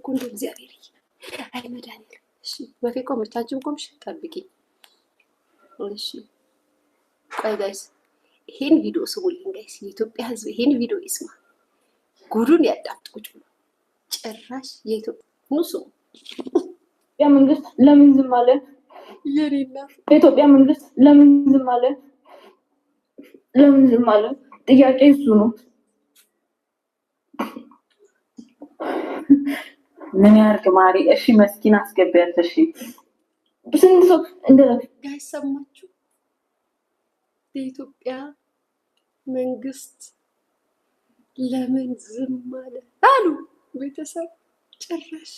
እኮ እንደ እግዚአብሔር አይ መድኃኒዓለም። እሺ ወፌ ቆመች፣ አንቺም ቆምሽ፣ ጠብቂ። እሺ ቆይ ጋይስ ይሄን ቪዲዮ ስሙልኝ ጋይስ፣ የኢትዮጵያ ሕዝብ ይሄን ቪዲዮ ይስማ፣ ጉዱን ያዳምጥ። ቁጭ ብሎ ጭራሽ የኢትዮጵያ ንሱ መንግስት ለምን ዝም አለ? የኔና የኢትዮጵያ መንግስት ለምን ዝም አለ? ለምን ዝም አለ? ጥያቄ እሱ ነው። ምን ያርግ ማሪ? እሺ መስኪን አስገቢያት። እሺ ስንት ሰው እንደ ጋይስ ሰማችሁ? የኢትዮጵያ መንግስት ለምን ዝም አለ አሉ ቤተሰብ። ጭራሽ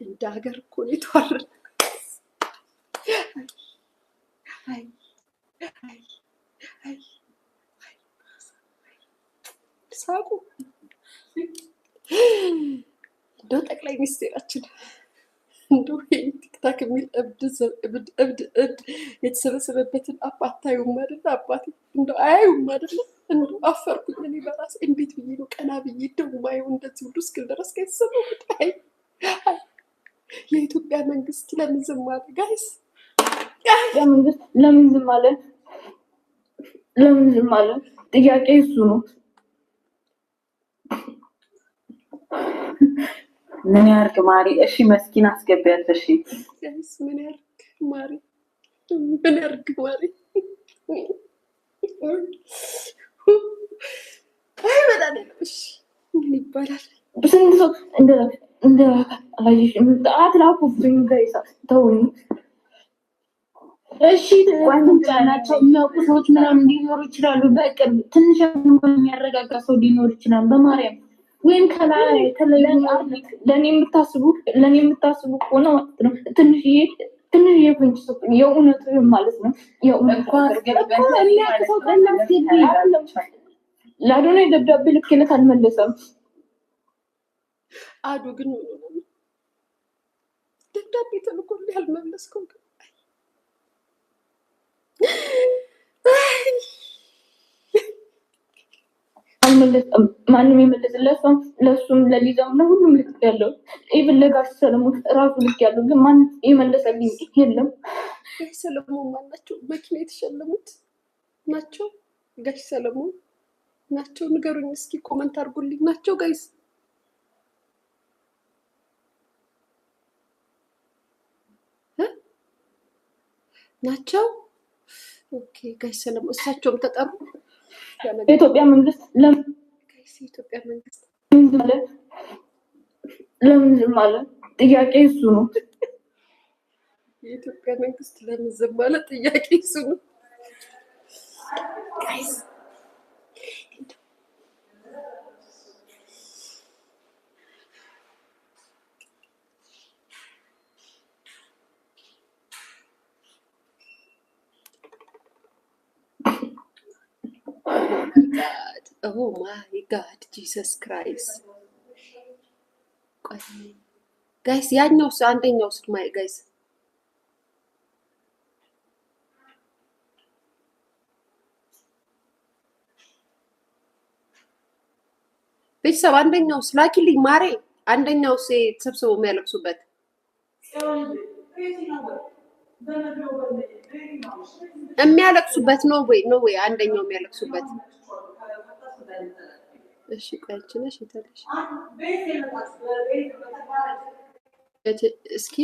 እንደ ሀገር እኮ ነው የተዋረደ። ሳቁ እንደው ጠቅላይ ሚኒስቴራችን እንደው ቲክታክ የሚል እብድ የተሰበሰበበትን አፍ አታዩም አይደለ? አባቴ እንደው አያዩም አይደለ? እንደው አፈርኩኝ እኔ በራሴ። እንዴት ብዬ ነው ቀና ብዬ እንደው ማየው እንደዚህ ሁሉ እስክል ድረስ ከይሰበኩት። የኢትዮጵያ መንግስት ለምን ዝም አለ ጋይስ? መንግስት ለምን ዝም አለ? ለምን ዝም አለ? ጥያቄ እሱ ነው። ምን ያርግ ማሪ? እሺ መስኪን አስገቢያት። እሺ ጋይስ ምን ያርግ ማሪ? ምን ያርግ ማሪ? አይ በጣም እሺ ምን ይባላል? ስንት ሰው እንደ አላየሽም? አትላኩብኝ ጋይስ ተውኝ። እሺ ጓደኞቻቸው የሚያውቁ ሰዎች ምናምን ሊኖሩ ይችላሉ። በቅርብ ትንሽ የሚያረጋጋ ሰው ሊኖር ይችላል። በማርያም ወይም ከላይ ለኔ የምታስቡ ከሆነ ማለት ነው ትንሽዬ ፍንጭ የእውነት ማለት ነው። የእውነት ለአዶናይ ደብዳቤ ልክለት አልመለሰም። አዱ ግን ደብዳቤ ተልኮልህ አልመለስከው? አልመለሰም። ማንም የመለሰለት ለሱም ለሊዛም ለሁሉም ልክ ያለው ኢቭን ለጋሽ ሰለሞን ራሱ ልክ ያለው ግን ማን የመለሰልኝ የለም። ጋሽ ሰለሞን ማናቸው? መኪና የተሸለሙት ናቸው? ጋሽ ሰለሞን ናቸው? ንገሩኝ እስኪ ኮመንት አድርጉልኝ። ናቸው ጋይስ? ናቸው? ኦኬ ጋሽ ሰለሞን እሳቸውም ተጠሩ። የኢትዮጵያ መንግስት የኢትዮጵያ መንግስት ለምን ዝም አለ? ጥያቄ እሱ ነው። የኢትዮጵያ መንግስት ለምን ዝም አለ? ጥያቄ እሱ ነው። ጋይስ oh my god Jesus Christ ጋይስ ያኛው አንደኛው ስማይ ጋይስ ቤተሰብ አንደኛው ስላኪልኝ ማሬ አንደኛው ተሰብስበው የሚያለቅሱበት ነው ወይ አንደኛው የሚያለቅሱበት እሺ ቆይቼ ነሽ ይተልሽ እስኪ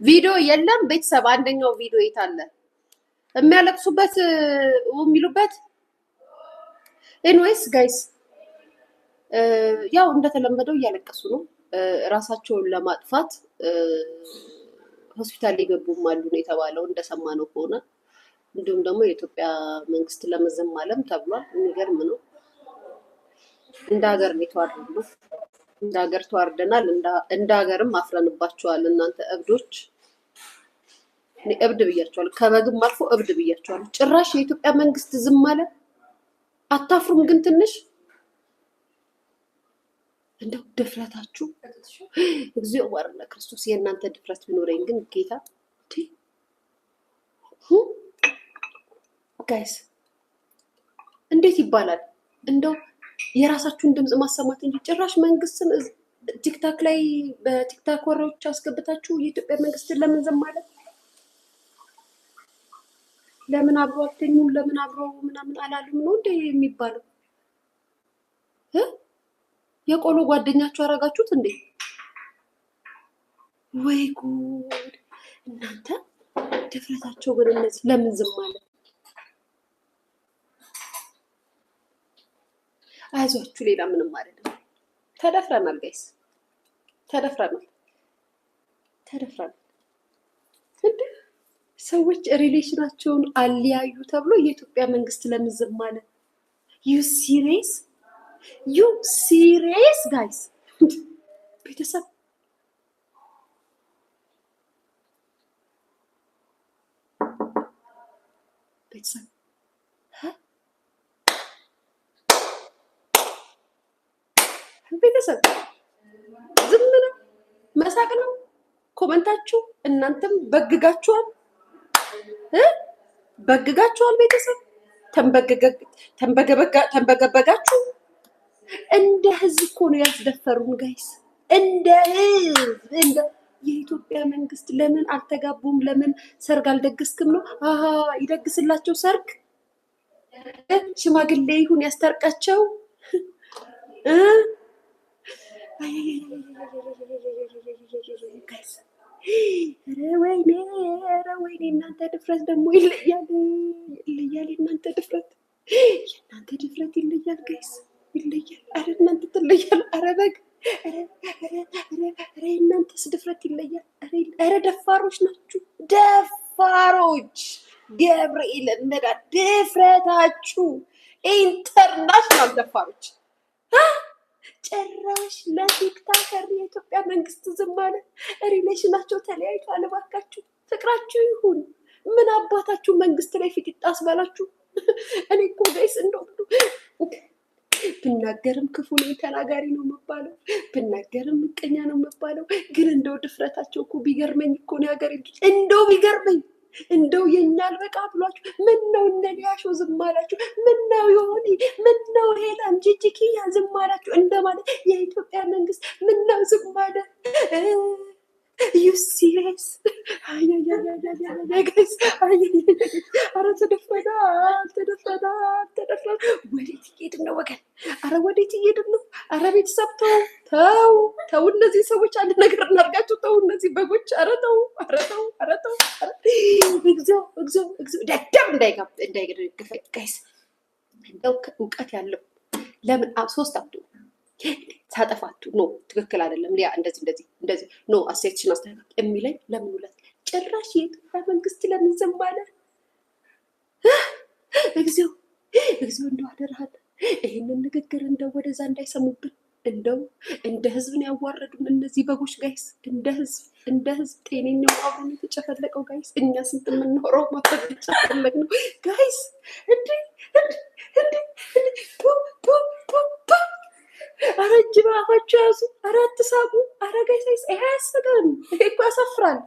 ቪዲዮ የለም ቤተሰብ አንደኛው ቪዲዮ የታለ የሚያለቅሱበት የሚሉበት ኤኒዌይስ ጋይስ ያው እንደተለመደው እያለቀሱ ነው ራሳቸውን ለማጥፋት ሆስፒታል ሊገቡም አሉ ነው የተባለው እንደሰማነው ከሆነ እንዲሁም ደግሞ የኢትዮጵያ መንግስት ለመዘም አለም ተብሏል የሚገርም ነው እንደ ሀገር ነው የተዋረድነው። እንደ ሀገር ተዋርደናል። እንደ ሀገርም አፍረንባቸዋል። እናንተ እብዶች፣ እኔ እብድ ብያቸዋለሁ። ከበግም አልፎ እብድ ብያቸዋለሁ። ጭራሽ የኢትዮጵያ መንግስት ዝም አለ። አታፍሩም ግን ትንሽ? እንደው ድፍረታችሁ እግዚኦ ወርነ ክርስቶስ። የእናንተ ድፍረት ቢኖረኝ ግን ጌታ ጋይስ እንዴት ይባላል? እንደው የራሳችሁን ድምጽ ማሰማት እንጂ ጭራሽ መንግስትን ቲክታክ ላይ በቲክታክ ወሬዎች አስገብታችሁ የኢትዮጵያ መንግስትን ለምን ዝም ማለት? ለምን አብሮ አትኙም? ለምን አብሮ ምናምን አላሉም ነው እንዴ የሚባለው? የቆሎ ጓደኛችሁ አረጋችሁት እንዴ? ወይ ጉድ! እናንተ ድፍረታቸው ግን እነዚህ ለምን ዝም ማለት? አይዟችሁ፣ ሌላ ምንም አይደለም። ተደፍረናል ጋይስ፣ ተደፍረናል። እንዴ ሰዎች ሪሌሽናቸውን አለያዩ ተብሎ የኢትዮጵያ መንግስት ለምን ዝም አለ? ዩ ሲሪየስ ጋይስ? ቤተሰብ ቤተሰብ ዝም ነው፣ መሳቅ ነው ኮመንታችሁ። እናንተም በግጋችኋል፣ በግጋችኋል። ቤተሰብ ተንበገበጋችሁ። እንደ ህዝብ እኮ ነው ያስደፈሩን ጋይስ፣ እንደ ህዝብ። የኢትዮጵያ መንግስት ለምን አልተጋቡም? ለምን ሰርግ አልደገስክም ነው? አሀ ይደግስላቸው ሰርግ፣ ሽማግሌ ይሁን ያስታርቃቸው። ኧረ ወይኔ እናንተ ድፍረት ደግሞ ይለያል። የእናንተ ድፍረት ይለያል ጋይስ፣ ይለያል። ኧረ እናንተ ትለያል። ኧረ በግ፣ ኧረ እናንተስ ድፍረት ይለያል። ኧረ ደፋሮች ናችሁ፣ ደፋሮች። ገብርኤል እንደዳ ድፍረታችሁ ኢንተርናሽናል ደፋሮች። ጭራሽ ለቲክታከር የኢትዮጵያ መንግስት ዝም አለ። ሪሌሽናቸው ተለያይቷል። እባካችሁ ፍቅራችሁ ይሁን። ምን አባታችሁ መንግስት ላይ ፊት ይጣስባላችሁ? እኔ እኮ ጋይስ እንደው ብናገርም ክፉ ነኝ ተናጋሪ ነው የምባለው፣ ብናገርም ምቀኛ ነው የምባለው። ግን እንደው ድፍረታቸው እኮ ቢገርመኝ እኮ ነው ያገር እንደው ቢገርመኝ እንደው የኛ አልበቃ ብሏችሁ ምን ነው እነ ሊያሾ ዝም አላችሁ? ምን ነው የሆነ ምን ነው ሄላም ጂጂኪያ ዝም አላችሁ? እንደማለት የኢትዮጵያ መንግስት ምን ነው ዝም አለ? ዩ ሲሪየስ? ጋይስ ኧረ ተደፍረናል። ወዴት እየሄድን ነው ወገን? ኧረ ወዴት እየሄድን ነው? ኧረ ቤተሰብ ተው። እነዚህ ሰዎች አንድ ነገር እናድርጋቸው። ተው እነዚህ በጎች። ኧረ ተው። እግዚኦ ደደብ እንዳይገድፍ ጋይስ። እንደው እውቀት ያለው ለምን ሶስት አብዱ ሳጠፋቱ ኖ ትክክል አይደለም ሊያ እንደዚህ ኖ አሴትሽን አስተካክል የሚለኝ ለምን ሁለት ጭራሽ የኢትዮጵያ መንግስት ለምን ዝም አለ? እግዚኦ እንደው አደረሃት ይህንን ንግግር እንደው ወደዛ እንዳይሰሙብን። እንደው እንደ ህዝብ ነው ያዋረዱን እነዚህ በጎች ጋይስ። እንደ ህዝብ ጤነኛው አሁን የተጨፈለቀው ጋይስ። እኛ ስንት የምንኖረው ማፈቀጫ ፈለግ ነው ጋይስ። እንዴ ኧረ እጅ በአፋችሁ ያዙ። ኧረ አትሳቁ። ኧረ ጋይስ ይሄ አያስቀም። ይሄ እኮ ያሳፍራል።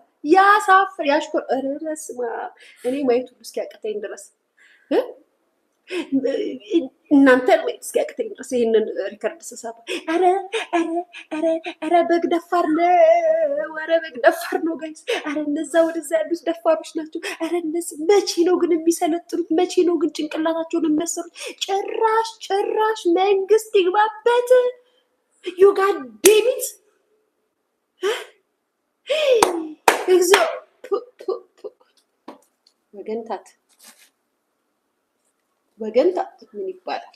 ያሽኮር። ኧረ በስመ አብ እኔ ማየት ሁሉ እስኪያቅተኝ ድረስ እናንተን ማየት እስኪያቅተኝ ድረስ ይህንን ሪከርድ ስሰባ ኧረ በግ ደፋር ነው ጋይስ። ኧረ እነዛ ወደዛ ያሉት ደፋሮች ናቸው። ኧረ እነዚህ መቼ ነው ግን የሚሰለጥኑት? መቼ ነው ግን ጭንቅላታቸውን የሚያሰሩት? ጭራሽ መንግስት ይግባበት። ዩ ጋድ ዴሚት እግዚኦ ወገንታት ምን ይባላል?